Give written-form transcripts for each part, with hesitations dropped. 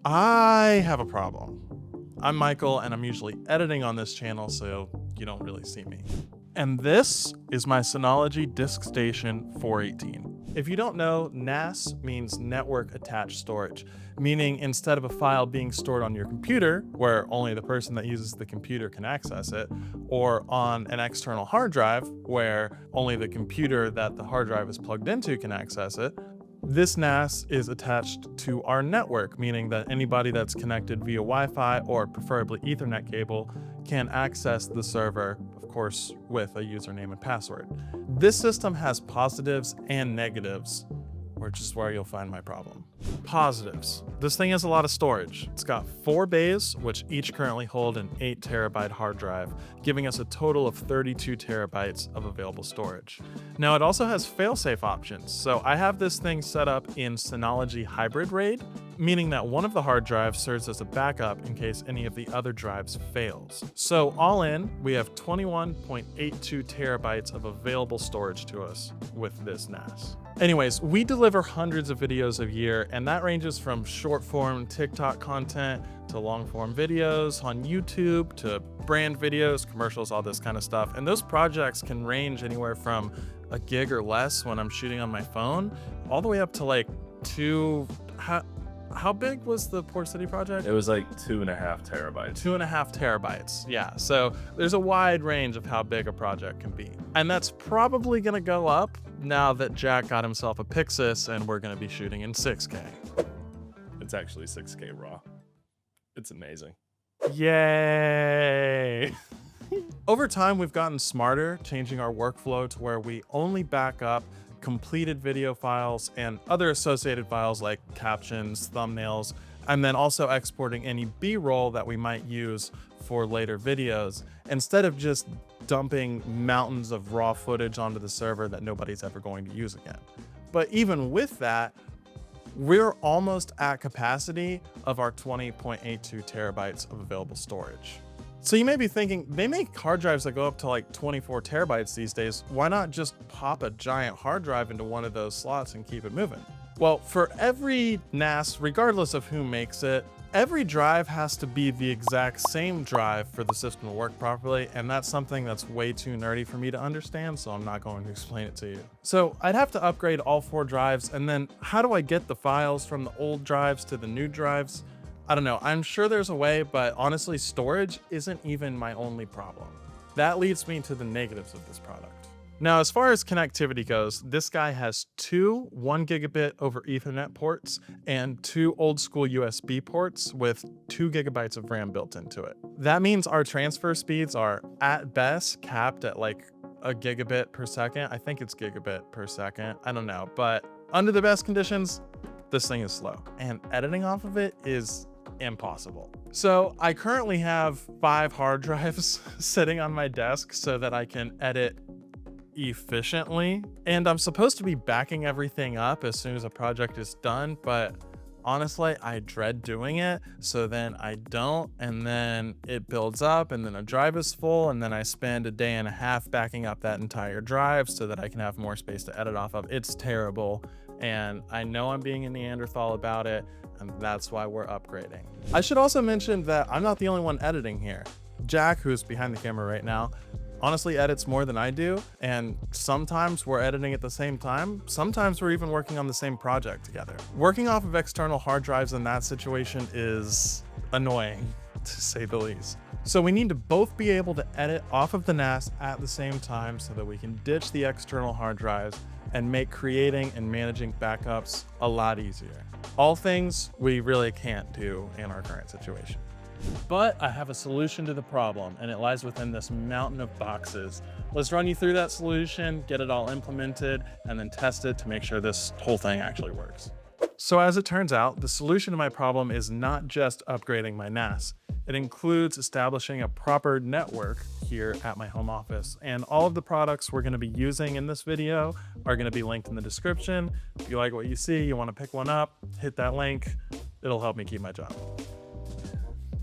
I have a problem. I'm Michael, and I'm usually editing on this channel, so you don't really see me. And this is my Synology DiskStation 418. If you don't know, NAS means network attached storage, meaning instead of a file being stored on your computer, where only the person that uses the computer can access it, or on an external hard drive, where only the computer that the hard drive is plugged into can access it, this NAS is attached to our network, meaning that anybody that's connected via Wi-Fi or preferably Ethernet cable can access the server, of course, with a username and password. This system has positives and negatives, which is where you'll find my problem. Positives. This thing has a lot of storage. It's got 4 bays, which each currently hold an 8 terabyte hard drive, giving us a total of 32 terabytes of available storage. Now it also has fail-safe options. So I have this thing set up in Synology Hybrid RAID, meaning that one of the hard drives serves as a backup in case any of the other drives fails. So all in, we have 21.82 terabytes of available storage to us with this NAS. Anyways, we deliver hundreds of videos a year, and that ranges from short form TikTok content to long form videos on YouTube to brand videos, commercials, all this kind of stuff. And those projects can range anywhere from a gig or less when I'm shooting on my phone, all the way up to like how big was the Port City project? It was like 2.5 terabytes. 2.5 terabytes, yeah. So there's a wide range of how big a project can be. And that's probably gonna go up now that Jack got himself a Pixis and we're gonna be shooting in 6K. It's actually 6K raw. It's amazing. Yay! Over time, we've gotten smarter, changing our workflow to where we only back up completed video files and other associated files like captions, thumbnails, and then also exporting any B-roll that we might use for later videos, instead of just dumping mountains of raw footage onto the server that nobody's ever going to use again. But even with that, we're almost at capacity of our 20.82 terabytes of available storage. So you may be thinking, they make hard drives that go up to like 24 terabytes these days. Why not just pop a giant hard drive into one of those slots and keep it moving? Well, for every NAS, regardless of who makes it, every drive has to be the exact same drive for the system to work properly, and that's something that's way too nerdy for me to understand, so I'm not going to explain it to you. So I'd have to upgrade all 4 drives, and then how do I get the files from the old drives to the new drives? I don't know, I'm sure there's a way, but honestly, storage isn't even my only problem. That leads me to the negatives of this product. Now, as far as connectivity goes, this guy has 2 1 gigabit over Ethernet ports and 2 old school USB ports with 2 gigabytes of RAM built into it. That means our transfer speeds are at best capped at like a gigabit per second. I think it's gigabit per second, I don't know, but under the best conditions, this thing is slow, and editing off of it is impossible. So I currently have 5 hard drives sitting on my desk so that I can edit efficiently. And I'm supposed to be backing everything up as soon as a project is done, but honestly, I dread doing it. So then I don't, and then it builds up, and then a drive is full, and then I spend a day and a half backing up that entire drive so that I can have more space to edit off of. It's terrible. And I know I'm being a Neanderthal about it, and that's why we're upgrading. I should also mention that I'm not the only one editing here. Jack, who's behind the camera right now, honestly edits more than I do, and sometimes we're editing at the same time. Sometimes we're even working on the same project together. Working off of external hard drives in that situation is annoying, to say the least. So we need to both be able to edit off of the NAS at the same time so that we can ditch the external hard drives and make creating and managing backups a lot easier. All things we really can't do in our current situation. But I have a solution to the problem, and it lies within this mountain of boxes. Let's run you through that solution, get it all implemented, and then test it to make sure this whole thing actually works. So as it turns out, the solution to my problem is not just upgrading my NAS. It includes establishing a proper network here at my home office, and all of the products we're going to be using in this video are going to be linked in the description. If you like what you see, you want to pick one up, hit that link. It'll help me keep my job.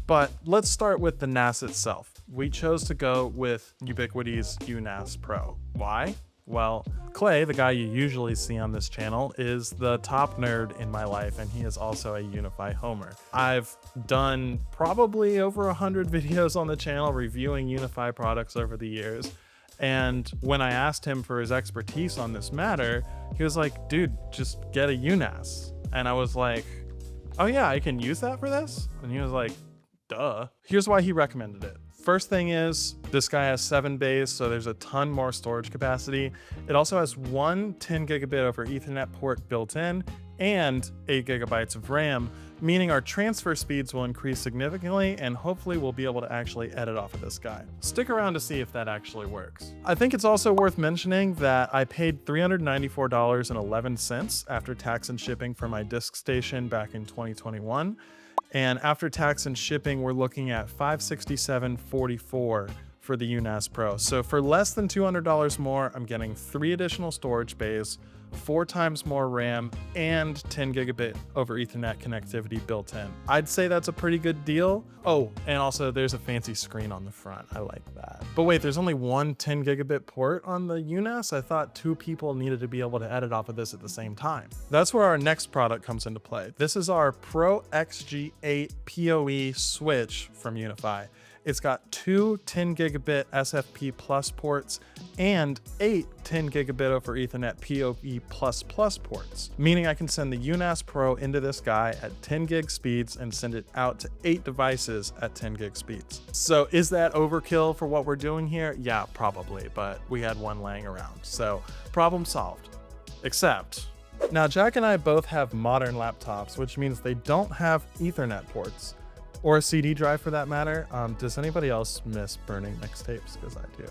But let's start with the NAS itself. We chose to go with Ubiquiti's UNAS Pro. Why? Well, Clay, the guy you usually see on this channel, is the top nerd in my life, and he is also a UniFi homer. I've done probably over 100 videos on the channel reviewing UniFi products over the years. And when I asked him for his expertise on this matter, he was like, dude, just get a UNAS. And I was like, oh yeah, I can use that for this? And he was like, duh. Here's why he recommended it. First thing is, this guy has 7 bays, so there's a ton more storage capacity. It also has one 10 gigabit over Ethernet port built in and 8 gigabytes of RAM, meaning our transfer speeds will increase significantly, and hopefully we'll be able to actually edit off of this guy. Stick around to see if that actually works. I think it's also worth mentioning that I paid $394.11 after tax and shipping for my DiskStation back in 2021. And after tax and shipping, we're looking at $567.44 for the UNAS Pro. So for less than $200 more, I'm getting 3 additional storage bays, 4 times more RAM, and 10 gigabit over Ethernet connectivity built in. I'd say that's a pretty good deal. Oh, and also there's a fancy screen on the front. I like that. But wait, there's only one 10 gigabit port on the UNAS? I thought 2 people needed to be able to edit off of this at the same time. That's where our next product comes into play. This is our Pro XG 8 PoE switch from UniFi. It's got 2 10 gigabit SFP plus ports and 8 10 gigabit over Ethernet PoE++ ports, meaning I can send the UNAS Pro into this guy at 10 gig speeds and send it out to 8 devices at 10 gig speeds. So is that overkill for what we're doing here? Yeah, probably, but we had one laying around, so problem solved. Except, now Jack and I both have modern laptops, which means they don't have Ethernet ports. Or a CD drive for that matter. Does anybody else miss burning mixtapes? Because I do.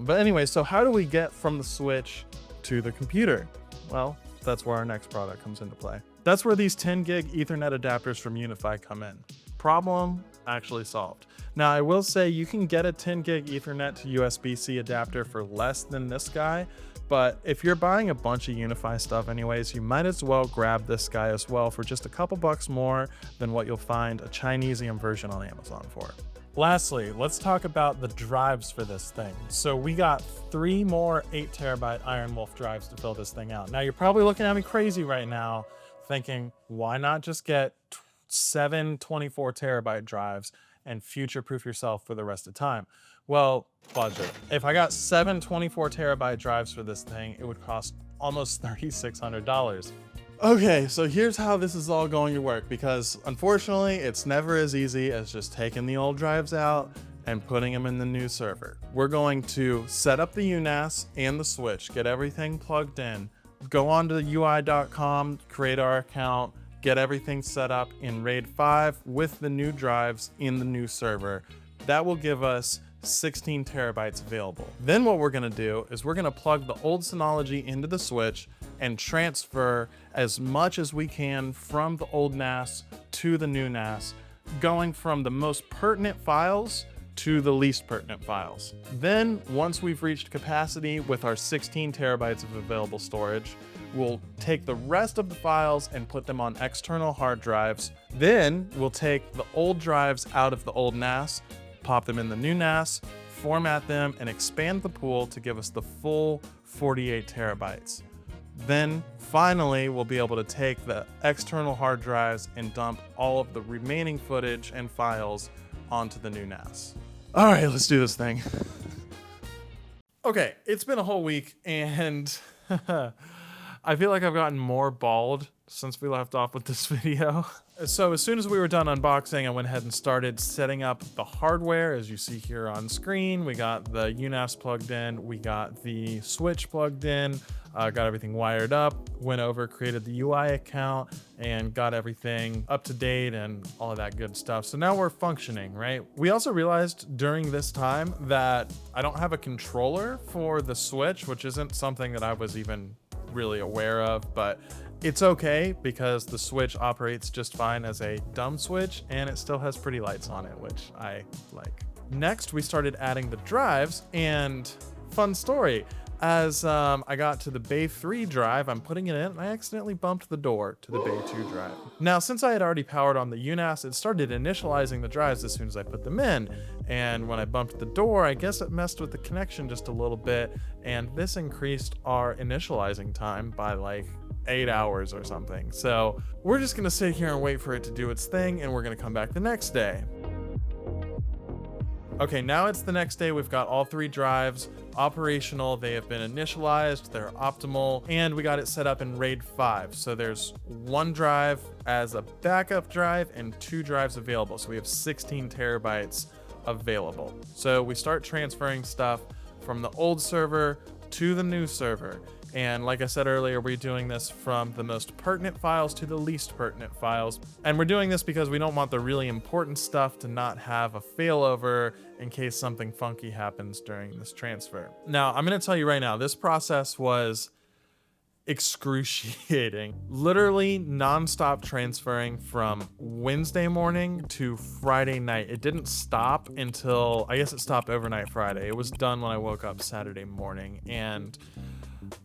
But anyway, so how do we get from the switch to the computer? Well, that's where our next product comes into play. That's where these 10 gig Ethernet adapters from UniFi come in. Problem actually solved. Now I will say you can get a 10 gig Ethernet to USB-C adapter for less than this guy, but if you're buying a bunch of UniFi stuff anyways, you might as well grab this guy as well for just a couple bucks more than what you'll find a Chinesium version on Amazon for. Lastly, let's talk about the drives for this thing. So we got 3 more 8 terabyte Iron Wolf drives to fill this thing out. Now you're probably looking at me crazy right now thinking, why not just get 7 24 terabyte drives and future-proof yourself for the rest of the time? Well, budget. If I got 7 24 terabyte drives for this thing, it would cost almost $3,600. Okay, so here's how this is all going to work, because unfortunately, it's never as easy as just taking the old drives out and putting them in the new server. We're going to set up the UNAS and the switch, get everything plugged in, go on to UI.com, create our account, get everything set up in RAID 5 with the new drives in the new server. That will give us 16 terabytes available. Then what we're gonna do is we're gonna plug the old Synology into the switch and transfer as much as we can from the old NAS to the new NAS, going from the most pertinent files to the least pertinent files. Then once we've reached capacity with our 16 terabytes of available storage, we'll take the rest of the files and put them on external hard drives. Then we'll take the old drives out of the old NAS, pop them in the new NAS, format them, and expand the pool to give us the full 48 terabytes. Then finally, we'll be able to take the external hard drives and dump all of the remaining footage and files onto the new NAS. All right, let's do this thing. Okay, it's been a whole week, and I feel like I've gotten more bald since we left off with this video. So as soon as we were done unboxing, I went ahead and started setting up the hardware. As you see here on screen, we got the UNAS plugged in, we got the switch plugged in, got everything wired up, went over, created the UI account, and got everything up to date and all of that good stuff. So now we're functioning, right? We also realized during this time that I don't have a controller for the switch, which isn't something that I was even really aware of, but it's okay because the switch operates just fine as a dumb switch and it still has pretty lights on it, which I like. Next, we started adding the drives, and fun story, As I got to the Bay 3 drive, I'm putting it in, and I accidentally bumped the door to the Bay 2 drive. Now, since I had already powered on the UNAS, it started initializing the drives as soon as I put them in. And when I bumped the door, I guess it messed with the connection just a little bit, and this increased our initializing time by like 8 hours or something. So we're just gonna sit here and wait for it to do its thing, and we're gonna come back the next day. Okay, now it's the next day. We've got all 3 drives operational. They have been initialized, they're optimal, and we got it set up in RAID 5. So there's 1 drive as a backup drive and 2 drives available. So we have 16 terabytes available. So we start transferring stuff from the old server to the new server. And like I said earlier, we're doing this from the most pertinent files to the least pertinent files. And we're doing this because we don't want the really important stuff to not have a failover in case something funky happens during this transfer. Now, I'm gonna tell you right now, this process was excruciating. Literally nonstop transferring from Wednesday morning to Friday night. It didn't stop until, I guess it stopped overnight Friday. It was done when I woke up Saturday morning, and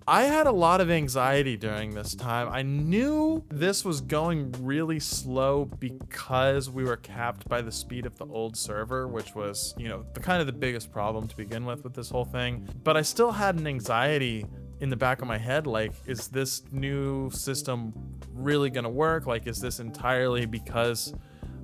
I had a lot of anxiety during this time. I knew this was going really slow because we were capped by the speed of the old server, which was, you know, the biggest problem to begin with this whole thing. But I still had an anxiety in the back of my head, like, is this new system really gonna work? Like, is this entirely because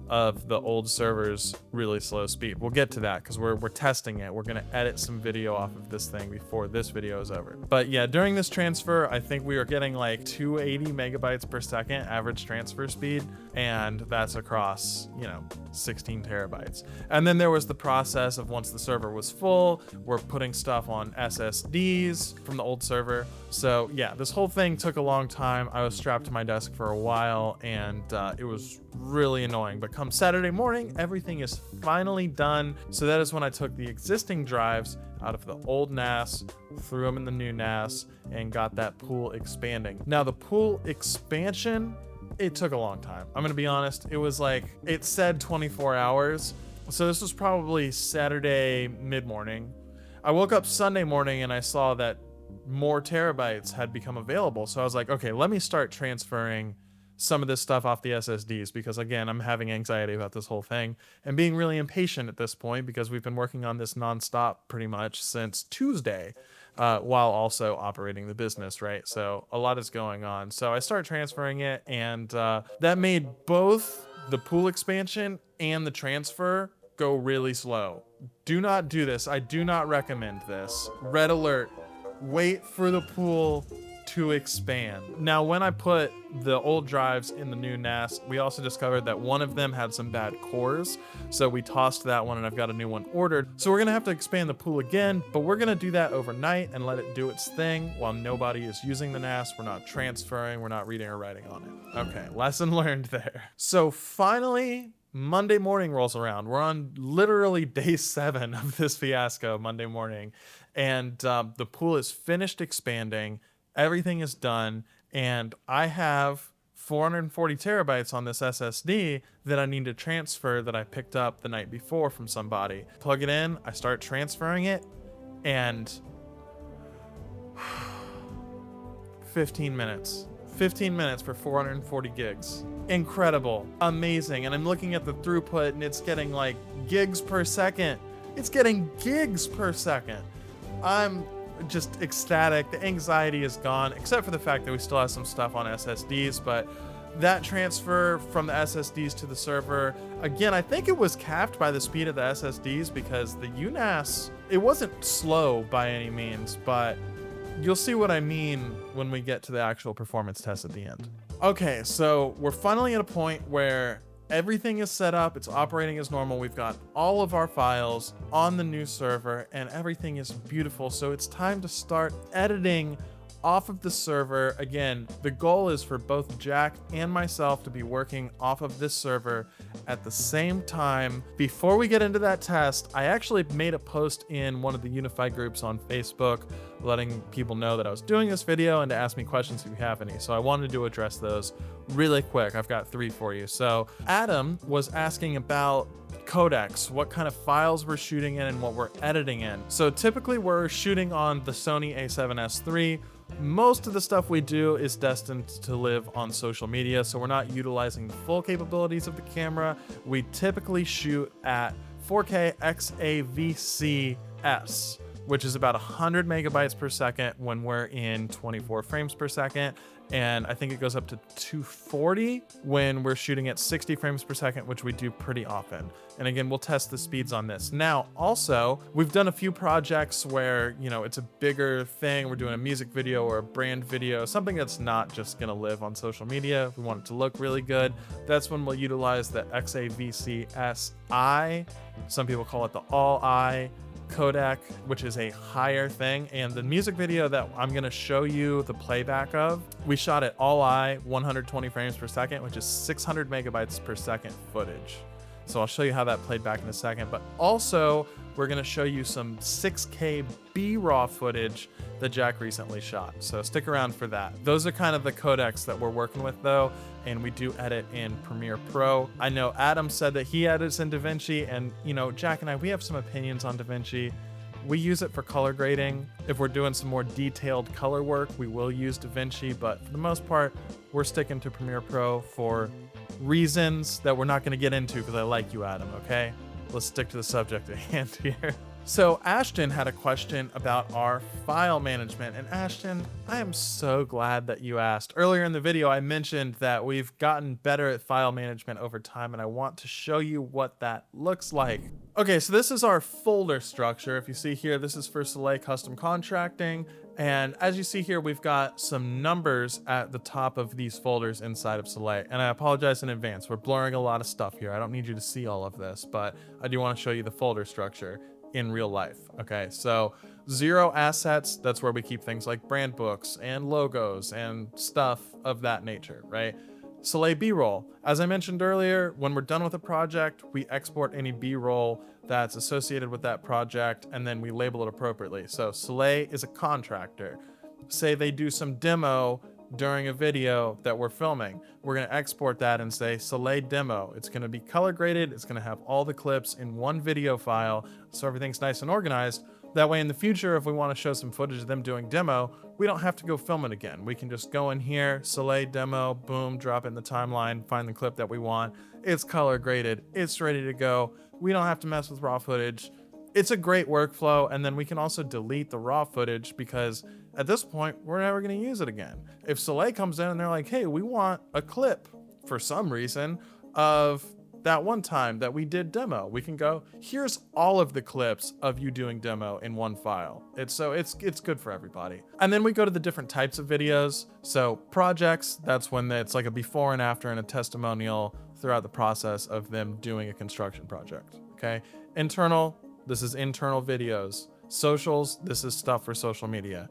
of the old server's really slow speed? We'll get to that because we're testing it. We're gonna edit some video off of this thing before this video is over. But yeah, during this transfer, I think we were getting like 280 megabytes per second average transfer speed, and that's across, you know, 16 terabytes. And then there was the process of, once the server was full, we're putting stuff on SSDs from the old server. So yeah, this whole thing took a long time. I was strapped to my desk for a while, and it was really annoying. But come Saturday morning, everything is finally done. So that is when I took the existing drives out of the old NAS, threw them in the new NAS, and got that pool expanding. Now, the pool expansion, it took a long time. I'm gonna be honest. It was like, it said 24 hours. So this was probably Saturday mid-morning. I woke up Sunday morning and I saw that more terabytes had become available. So I was like, okay, let me start transferring some of this stuff off the SSDs, because again, I'm having anxiety about this whole thing and being really impatient at this point, because we've been working on this nonstop pretty much since Tuesday, while also operating the business, right? So a lot is going on. So I start transferring it, and that made both the pool expansion and the transfer go really slow. Do not do this. I do not recommend this. Red alert. Wait for the pool to expand. Now, when I put the old drives in the new NAS, we also discovered that one of them had some bad cores. So we tossed that one, and I've got a new one ordered. So we're gonna have to expand the pool again, but we're gonna do that overnight and let it do its thing while nobody is using the NAS. We're not transferring, we're not reading or writing on it. Okay, lesson learned there. So finally, Monday morning rolls around. We're on literally day 7 of this fiasco, Monday morning. And the pool is finished expanding. Everything is done, and I have 440 terabytes on this SSD that I need to transfer, that I picked up the night before from somebody. Plug it in, I start transferring it, and 15 minutes. 15 minutes for 440 gigs. Incredible, amazing. And I'm looking at the throughput, and it's getting like gigs per second. It's getting gigs per second. I'm just ecstatic. The anxiety is gone, except for the fact that we still have some stuff on SSDs. But that transfer from the SSDs to the server, again, I think it was capped by the speed of the SSDs, because the UNAS, it wasn't slow by any means, but you'll see what I mean when we get to the actual performance test at the end. Okay, so we're finally at a point where everything is set up, it's operating as normal. We've got all of our files on the new server, and everything is beautiful. So it's time to start editing off of the server. Again, the goal is for both Jack and myself to be working off of this server at the same time. Before we get into that test, I actually made a post in one of the UniFi groups on Facebook, letting people know that I was doing this video and to ask me questions if you have any. So I wanted to address those really quick. I've got 3 for you. So Adam was asking about codecs, what kind of files we're shooting in and what we're editing in. So typically we're shooting on the Sony a7S III. Most of the stuff we do is destined to live on social media, so we're not utilizing the full capabilities of the camera. We typically shoot at 4K XAVCS, which is about 100 megabytes per second when we're in 24 frames per second. And I think it goes up to 240 when we're shooting at 60 frames per second, which we do pretty often. And again, we'll test the speeds on this. Now, also, we've done a few projects where, you know, it's a bigger thing. We're doing a music video or a brand video, something that's not just gonna live on social media. We want it to look really good. That's when we'll utilize the XAVCSI. Some people call it the All-I codec, which is a higher thing. And the music video that I'm going to show you the playback of, we shot at All-I 120 frames per second, which is 600 megabytes per second footage. So I'll show you how that played back in a second, but also we're going to show you some 6K B-raw footage that Jack recently shot. So stick around for that. Those are kind of the codecs that we're working with though, and we do edit in Premiere Pro. I know Adam said that he edits in DaVinci, and you know, Jack and I, we have some opinions on DaVinci. We use it for color grading. If we're doing some more detailed color work, we will use DaVinci, but for the most part, we're sticking to Premiere Pro for reasons that we're not going to get into because I like you, Adam, okay? Let's stick to the subject at hand here. So Ashton had a question about our file management, and Ashton, I am so glad that you asked. Earlier in the video, I mentioned that we've gotten better at file management over time, and I want to show you what that looks like. Okay, so this is our folder structure. If you see here, this is for Soleil Custom Contracting. And as you see here, we've got some numbers at the top of these folders inside of Soleil. And I apologize in advance. We're blurring a lot of stuff here. I don't need you to see all of this, but I do want to show you the folder structure in real life. Okay, so 0 assets, that's where we keep things like brand books and logos and stuff of that nature, right? Soleil B-roll. As I mentioned earlier, when we're done with a project, we export any B-roll that's associated with that project, and then we label it appropriately. So Soleil is a contractor. Say they do some demo during a video that we're filming. We're gonna export that and say Soleil demo. It's gonna be color graded. It's gonna have all the clips in one video file, so everything's nice and organized. That way in the future, if we wanna show some footage of them doing demo, we don't have to go film it again. We can just go in here, Soleil demo, boom, drop it in the timeline, find the clip that we want. It's color graded, it's ready to go. We don't have to mess with raw footage. It's a great workflow, and then we can also delete the raw footage because at this point, we're never gonna use it again. If Soleil comes in and they're like, hey, we want a clip for some reason of that one time that we did demo, we can go, here's all of the clips of you doing demo in one file. It's good for everybody. And then we go to the different types of videos. So projects, that's when it's like a before and after and a testimonial throughout the process of them doing a construction project, okay? Internal, this is internal videos. Socials, this is stuff for social media.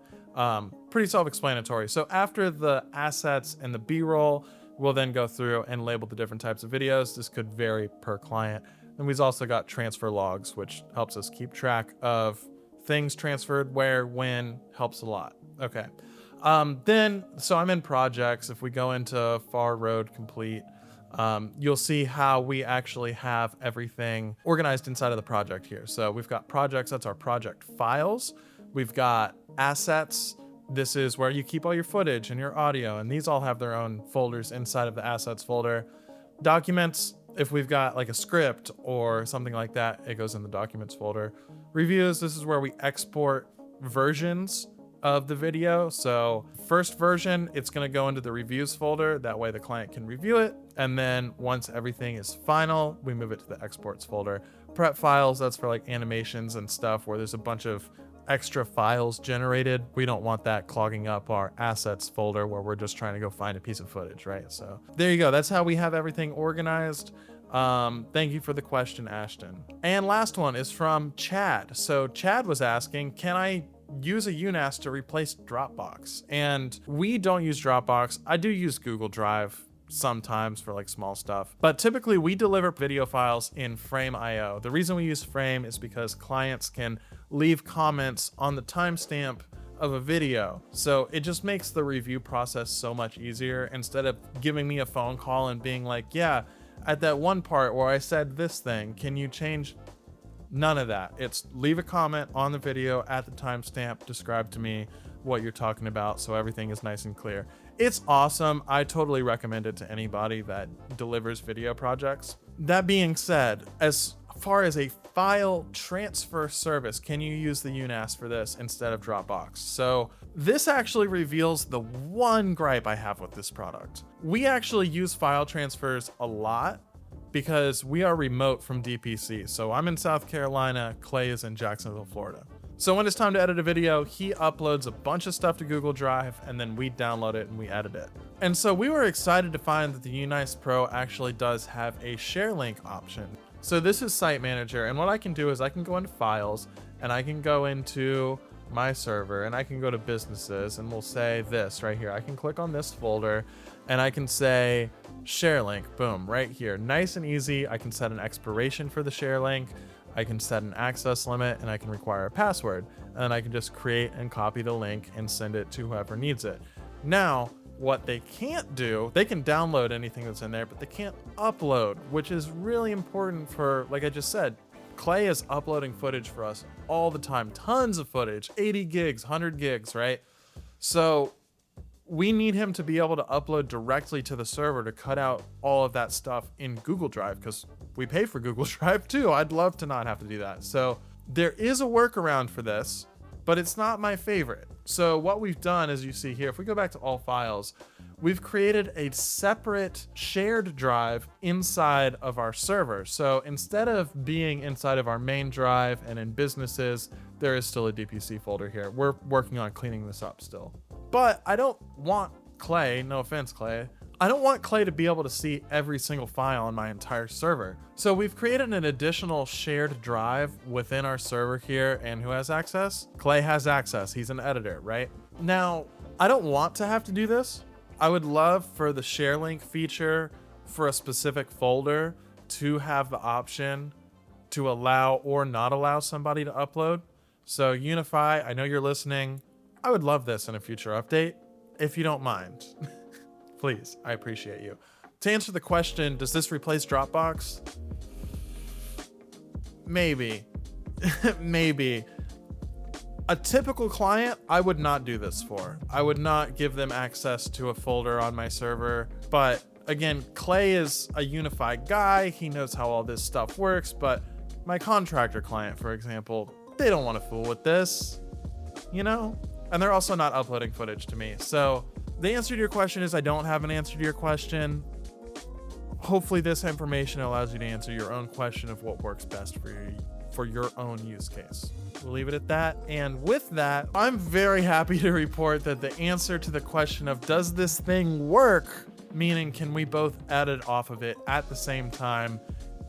Pretty self-explanatory. So after the assets and the B-roll, we'll then go through and label the different types of videos. This could vary per client. And we've also got transfer logs, which helps us keep track of things transferred, where, when, helps a lot. Okay. So I'm in projects. If we go into Far Road Complete, you'll see how we actually have everything organized inside of the project here. So we've got projects, that's our project files. We've got assets. This is where you keep all your footage and your audio, and these all have their own folders inside of the assets folder. Documents, if we've got like a script or something like that, it goes in the documents folder. Reviews, this is where we export versions of the video. So first version, it's gonna go into the reviews folder. That way the client can review it. And then once everything is final, we move it to the exports folder. Prep files, that's for like animations and stuff where there's a bunch of extra files generated. We don't want that clogging up our assets folder where we're just trying to go find a piece of footage, right? So there you go. That's how we have everything organized. Thank you for the question, Ashton. And last one is from Chad. So Chad was asking, can I use a UNAS to replace Dropbox? And we don't use Dropbox. I do use Google Drive sometimes for like small stuff, but typically we deliver video files in Frame.io. The reason we use Frame is because clients can leave comments on the timestamp of a video. So it just makes the review process so much easier instead of giving me a phone call and being like, yeah, at that one part where I said this thing, can you change? None of that. It's leave a comment on the video at the timestamp, describe to me what you're talking about, so everything is nice and clear. It's awesome. I totally recommend it to anybody that delivers video projects. That being said, as far as a file transfer service, can you use the UNAS for this instead of Dropbox? So this actually reveals the one gripe I have with this product. We actually use file transfers a lot because we are remote from DPC. So I'm in South Carolina, Clay is in Jacksonville, Florida. So when it's time to edit a video, he uploads a bunch of stuff to Google Drive, and then we download it and we edit it. And so we were excited to find that the UNIFI Pro actually does have a share link option. So this is Site Manager, and what I can do is I can go into Files, and I can go into my server, and I can go to Businesses, and we'll say this right here. I can click on this folder, and I can say share link, boom, right here. Nice and easy. I can set an expiration for the share link. I can set an access limit, and I can require a password. And then I can just create and copy the link and send it to whoever needs it. Now, what they can't do, they can download anything that's in there, but they can't upload, which is really important for, like I just said, Clay is uploading footage for us all the time, tons of footage, 80 gigs, 100 gigs, right? So we need him to be able to upload directly to the server to cut out all of that stuff in Google Drive, because we pay for Google Drive too. I'd love to not have to do that. So there is a workaround for this, but it's not my favorite. So what we've done, as you see here, if we go back to all files, we've created a separate shared drive inside of our server. So instead of being inside of our main drive and in Businesses, there is still a DPC folder here. We're working on cleaning this up still. But I don't want Clay, no offense, Clay, I don't want Clay to be able to see every single file on my entire server. So we've created an additional shared drive within our server here, and who has access? Clay has access. He's an editor, right? Now, I don't want to have to do this. I would love for the share link feature for a specific folder to have the option to allow or not allow somebody to upload. So UniFi, I know you're listening. I would love this in a future update, if you don't mind. Please, I appreciate you. To answer the question, does this replace Dropbox? Maybe. Maybe. A typical client, I would not do this for. I would not give them access to a folder on my server. But again, Clay is a UniFi guy. He knows how all this stuff works. But my contractor client, for example, they don't want to fool with this, you know? And they're also not uploading footage to me. So the answer to your question is I don't have an answer to your question. Hopefully this information allows you to answer your own question of what works best for your own use case. We'll leave it at that. And with that, I'm very happy to report that the answer to the question of does this thing work, meaning can we both edit off of it at the same time,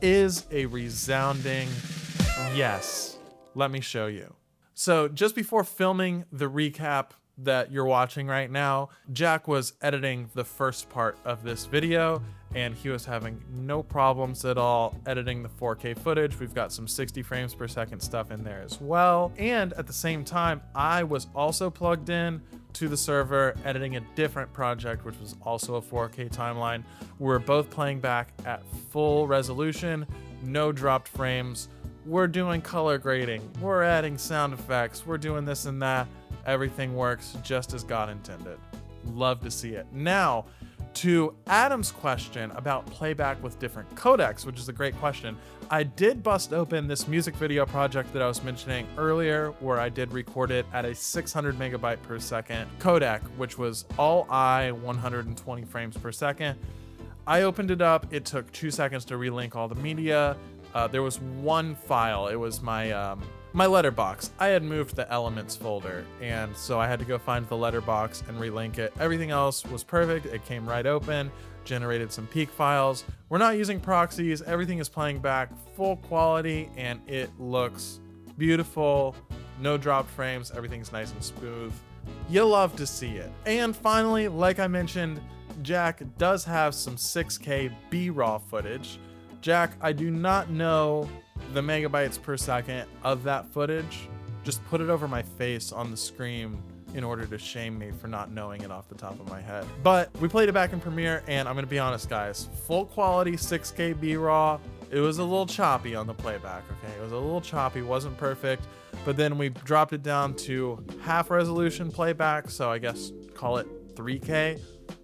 is a resounding yes. Let me show you. So just before filming the recap that you're watching right now, Jack was editing the first part of this video and he was having no problems at all editing the 4K footage. We've got some 60 frames per second stuff in there as well. And at the same time, I was also plugged in to the server editing a different project, which was also a 4K timeline. We're both playing back at full resolution, no dropped frames. We're doing color grading, we're adding sound effects, we're doing this and that. Everything works just as God intended. Love to see it. Now, to Adam's question about playback with different codecs, which is a great question. I did bust open this music video project that I was mentioning earlier, where I did record it at a 600 megabyte per second codec, which was all I 120 frames per second. I opened it up. It took 2 seconds to relink all the media. There was one file. It was my my letterbox. I had moved the elements folder, and so I had to go find the letterbox and relink it. Everything else was perfect. It came right open, generated some peak files. We're not using proxies. Everything is playing back full quality, and it looks beautiful. No drop frames. Everything's nice and smooth. You'll love to see it. And finally, like I mentioned, Jack does have some 6K B-raw footage. Jack, I do not know the megabytes per second of that footage. Just put it over my face on the screen in order to shame me for not knowing it off the top of my head. But we played it back in Premiere, and I'm gonna be honest, guys, full quality 6K B-Raw, it was a little choppy on the playback, okay? It was a little choppy, wasn't perfect, but then we dropped it down to half resolution playback, so I guess call it 3K.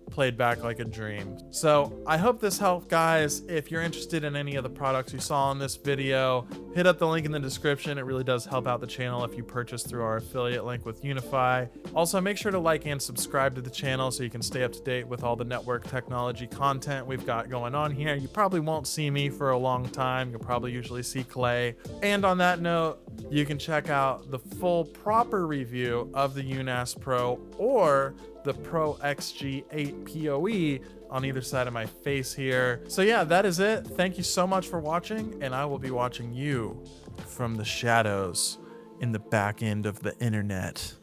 Played back like a dream. So I hope this helped, guys. If you're interested in any of the products you saw in this video, hit up the link in the description. It really does help out the channel if you purchase through our affiliate link with UniFi. Also, make sure to like and subscribe to the channel so you can stay up to date with all the network technology content we've got going on here. You probably won't see me for a long time. You'll probably usually see Clay. And on that note, you can check out the full proper review of the UNAS Pro or the Pro XG 8 PoE on either side of my face here. So yeah, that is it. Thank you so much for watching, and I will be watching you from the shadows in the back end of the internet.